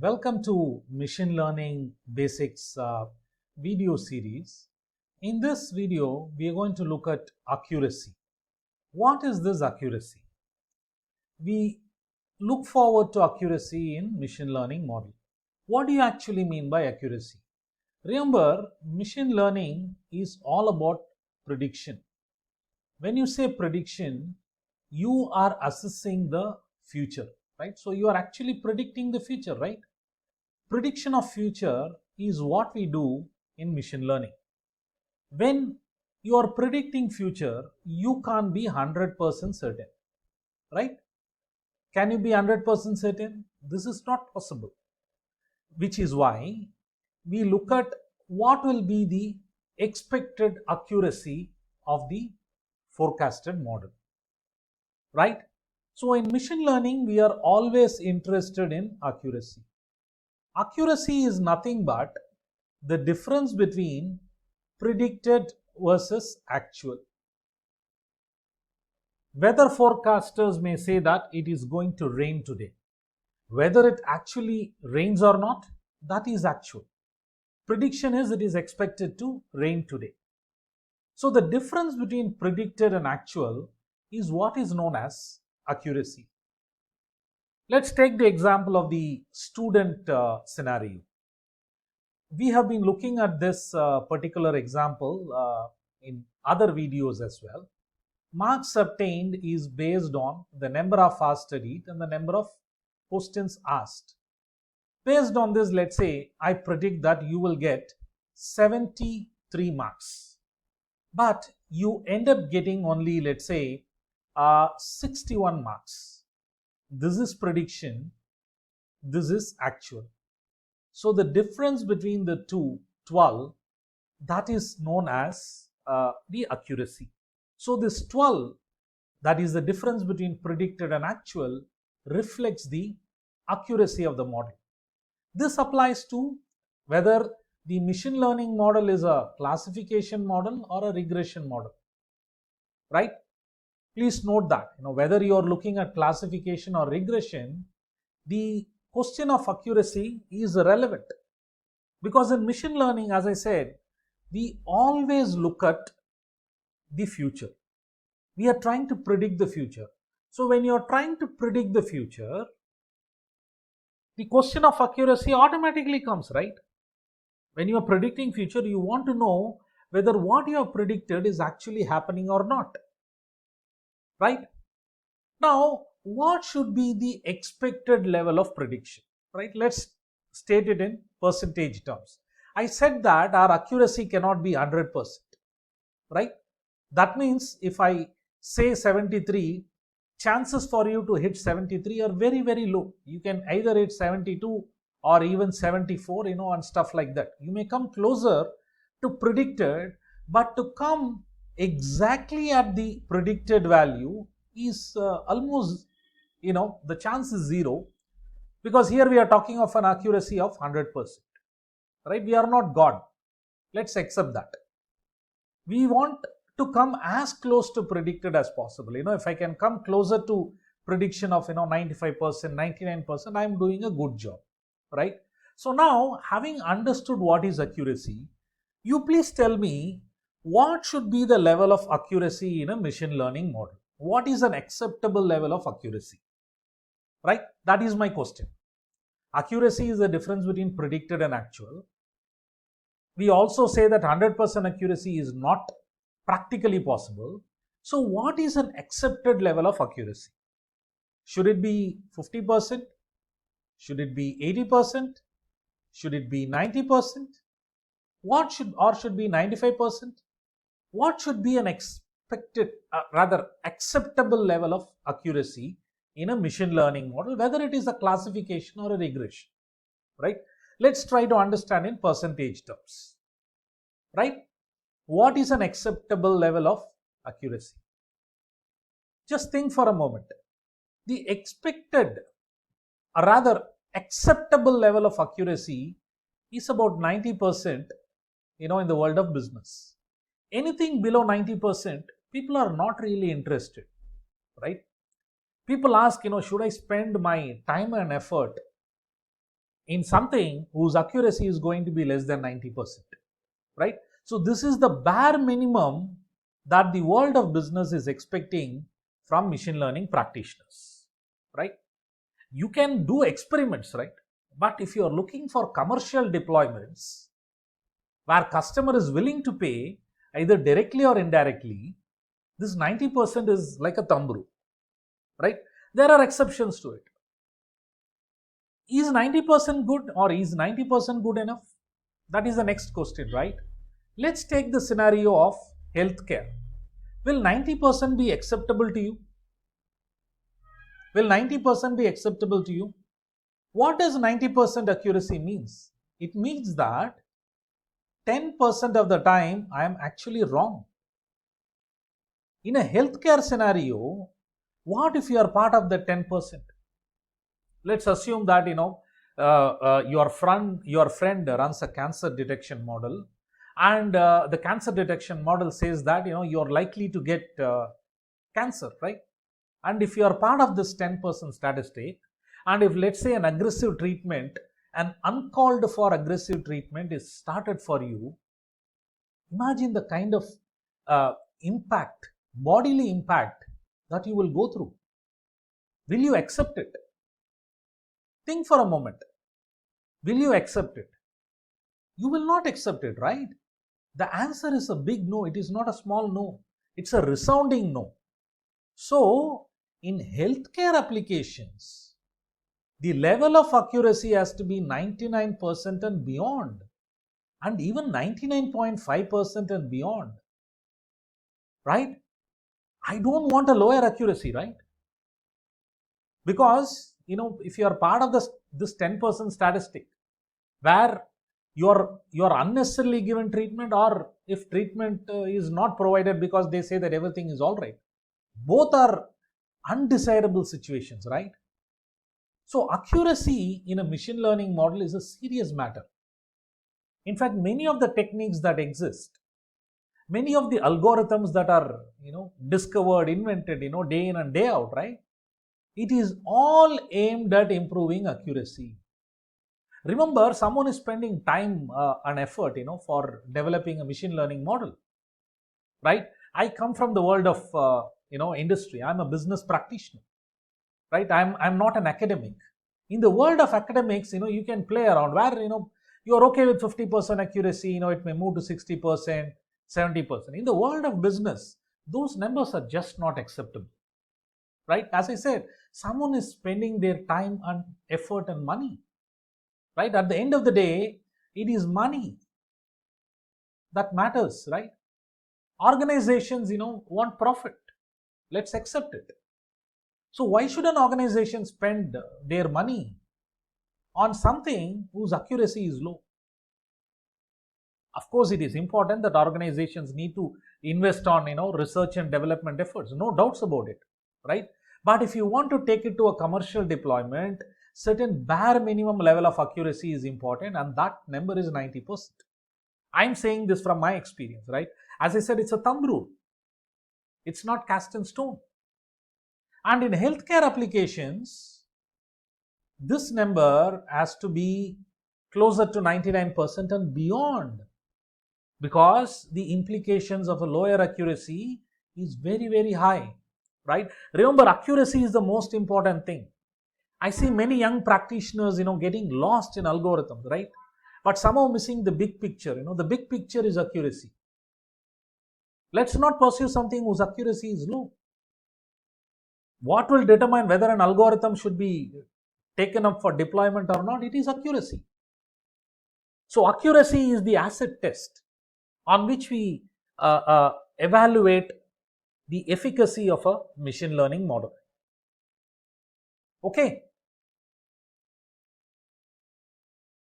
Welcome to Machine Learning Basics video series. In this video, we are going to look at accuracy. What is this accuracy? We look forward to accuracy in machine learning model. What do you actually mean by accuracy? Remember, machine learning is all about prediction. When you say prediction, you are assessing the future, right? So you are actually predicting the future, right? Prediction of future is what we do in machine learning. When you are predicting future, you can't be 100% certain, right? Can you be 100% certain? This is not possible, which is why we look at what will be the expected accuracy of the forecasted model, right? So in machine learning, we are always interested in accuracy. Accuracy is nothing but the difference between predicted versus actual. Weather forecasters may say that it is going to rain today. Whether it actually rains or not, that is actual. Prediction is it is expected to rain today. So the difference between predicted and actual is what is known as accuracy. Let's take the example of the student scenario. We have been looking at this particular example in other videos as well. Marks obtained is based on the number of hours studied and the number of questions asked. Based on this, let's say I predict that you will get 73 marks, but you end up getting only, let's say, 61 marks. This is prediction, this is actual. So the difference between the two, 12, that is known as the accuracy. So this 12, that is the difference between predicted and actual, reflects the accuracy of the model. This applies to whether the machine learning model is a classification model or a regression model, right? Please note that whether you are looking at classification or regression, the question of accuracy is relevant, because in machine learning, as I said, we always look at the future. We are trying to predict the future. So when you are trying to predict the future, the question of accuracy automatically comes, right? When you are predicting future, you want to know whether what you have predicted is actually happening or not, right? Now, what should be the expected level of prediction, right? Let's state it in percentage terms. I said that our accuracy cannot be 100%, right? That means if I say 73, chances for you to hit 73 are very, very low. You can either hit 72 or even 74, and stuff like that. You may come closer to predicted, but to come exactly at the predicted value is almost, the chance is zero, because here we are talking of an accuracy of 100%, right? We are not God. Let's accept that. We want to come as close to predicted as possible. If I can come closer to prediction of 95%, 99%, I'm doing a good job, right? So now, having understood what is accuracy, you please tell me what should be the level of accuracy in a machine learning model. What is an acceptable level of accuracy, right? That is my question. Accuracy is the difference between predicted and actual. We also say that 100% accuracy is not practically possible. So what is an accepted level of accuracy? Should it be 50%? Should it be 80%? Should it be 90%? What should be 95%? What should be an expected, acceptable level of accuracy in a machine learning model, whether it is a classification or a regression, right? Let's try to understand in percentage terms, right? What is an acceptable level of accuracy? Just think for a moment. The expected, or rather acceptable level of accuracy is about 90%, in the world of business. Anything below 90%, people are not really interested, right? People ask, should I spend my time and effort in something whose accuracy is going to be less than 90%, right? So this is the bare minimum that the world of business is expecting from machine learning practitioners, right? You can do experiments, right? But if you are looking for commercial deployments where customer is willing to pay either directly or indirectly, this 90% is like a thumb rule, right? There are exceptions to it. Is 90% good, or is 90% good enough? That is the next question, right? Let's take the scenario of healthcare. Will 90% be acceptable to you? Will 90% be acceptable to you? What does 90% accuracy means? It means that 10% of the time I am actually wrong. In a healthcare scenario, what if you are part of the 10%? Let's assume that your friend runs a cancer detection model, and the cancer detection model says that you're likely to get cancer, right? And if you are part of this 10% statistic, and if, let's say, an aggressive treatment, an uncalled for aggressive treatment is started for you, imagine the kind of impact, bodily impact that you will go through. Will you accept it? Think for a moment. Will you accept it? You will not accept it, right? The answer is a big no. It is not a small no. It's a resounding no. So, in healthcare applications, the level of accuracy has to be 99% and beyond, and even 99.5% and beyond, right? I don't want a lower accuracy, right? Because if you are part of this 10% statistic where you're unnecessarily given treatment, or if treatment is not provided because they say that everything is all right, both are undesirable situations, right? So accuracy in a machine learning model is a serious matter. In fact, many of the techniques that exist, many of the algorithms that are discovered, invented day in and day out, right, it is all aimed at improving accuracy. Remember, someone is spending time and effort for developing a machine learning model, right? I come from the world of industry. I'm a business practitioner, right? I'm not an academic. In the world of academics, you can play around where you're okay with 50% accuracy, it may move to 60%, 70%. In the world of business, those numbers are just not acceptable, right? As I said, someone is spending their time and effort and money, right? At the end of the day, it is money that matters, right? Organizations, want profit. Let's accept it. So why should an organization spend their money on something whose accuracy is low? Of course, it is important that organizations need to invest on research and development efforts. No doubts about it, right? But if you want to take it to a commercial deployment, certain bare minimum level of accuracy is important, and that number is 90%. I'm saying this from my experience, right? As I said, it's a thumb rule. It's not cast in stone. And in healthcare applications, this number has to be closer to 99% and beyond, because the implications of a lower accuracy is very, very high, right? Remember, accuracy is the most important thing. I see many young practitioners, getting lost in algorithms, right? But somehow missing the big picture. The big picture is accuracy. Let's not pursue something whose accuracy is low. What will determine whether an algorithm should be taken up for deployment or not? It is accuracy. So accuracy is the acid test on which we evaluate the efficacy of a machine learning model. Okay,